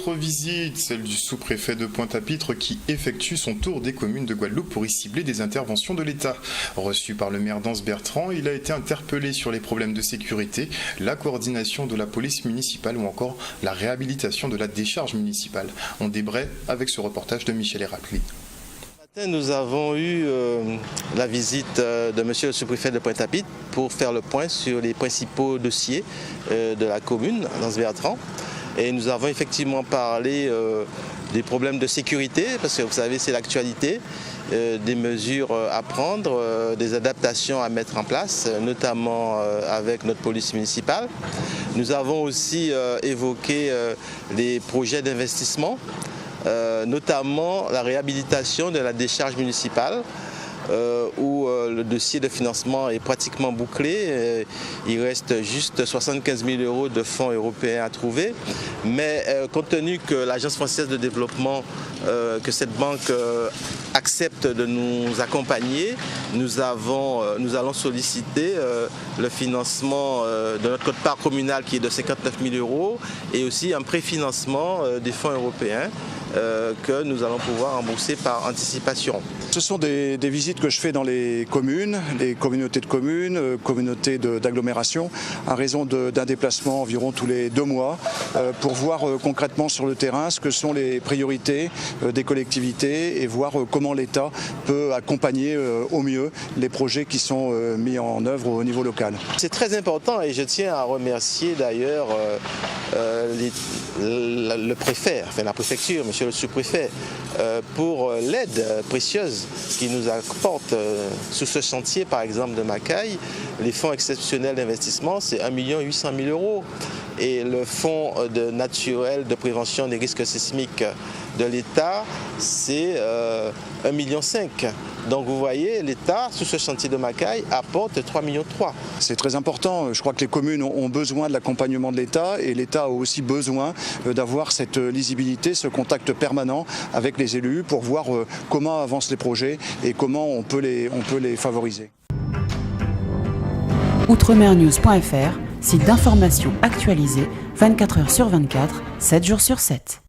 autre visite, celle du sous-préfet de Pointe-à-Pitre qui effectue son tour des communes de Guadeloupe pour y cibler des interventions de l'État. Reçu par le maire d'Anse Bertrand, il a été interpellé sur les problèmes de sécurité, la coordination de la police municipale ou encore la réhabilitation de la décharge municipale. On débraie avec ce reportage de Michel Héracli. Nous avons eu la visite de monsieur le sous-préfet de Pointe-à-Pitre pour faire le point sur les principaux dossiers de la commune d'Anse Bertrand. Et nous avons effectivement parlé des problèmes de sécurité, parce que vous savez c'est l'actualité, des mesures à prendre, des adaptations à mettre en place, notamment avec notre police municipale. Nous avons aussi évoqué les projets d'investissement, notamment la réhabilitation de la décharge municipale où le dossier de financement est pratiquement bouclé. Il reste juste 75 000 € de fonds européens à trouver. Mais compte tenu que l'Agence française de développement, que cette banque accepte de nous accompagner, nous allons solliciter le financement de notre quote-part communale qui est de 59 000 € et aussi un préfinancement des fonds européens que nous allons pouvoir rembourser par anticipation. Ce sont des visites que je fais dans les communes, les communautés de communes, communautés d'agglomération, à raison d'un déplacement environ tous les 2 mois, pour voir concrètement sur le terrain ce que sont les priorités des collectivités et voir comment l'État peut accompagner au mieux les projets qui sont mis en œuvre au niveau local. C'est très important et je tiens à remercier d'ailleurs le préfet, enfin la préfecture, monsieur le sous-préfet, pour l'aide précieuse qui nous apporte sous ce chantier par exemple de Macaille. Les fonds exceptionnels d'investissement, c'est 1 800 000 € et le fonds naturel de prévention des risques sismiques de l'État, c'est 1,5 million. Donc vous voyez, l'État, sous ce chantier de Macaille, apporte 3,3 millions. C'est très important. Je crois que les communes ont besoin de l'accompagnement de l'État et l'État a aussi besoin d'avoir cette lisibilité, ce contact permanent avec les élus pour voir comment avancent les projets et comment on peut les favoriser. Outremernews.fr, site d'information actualisé 24 h sur 24, 7 jours sur 7.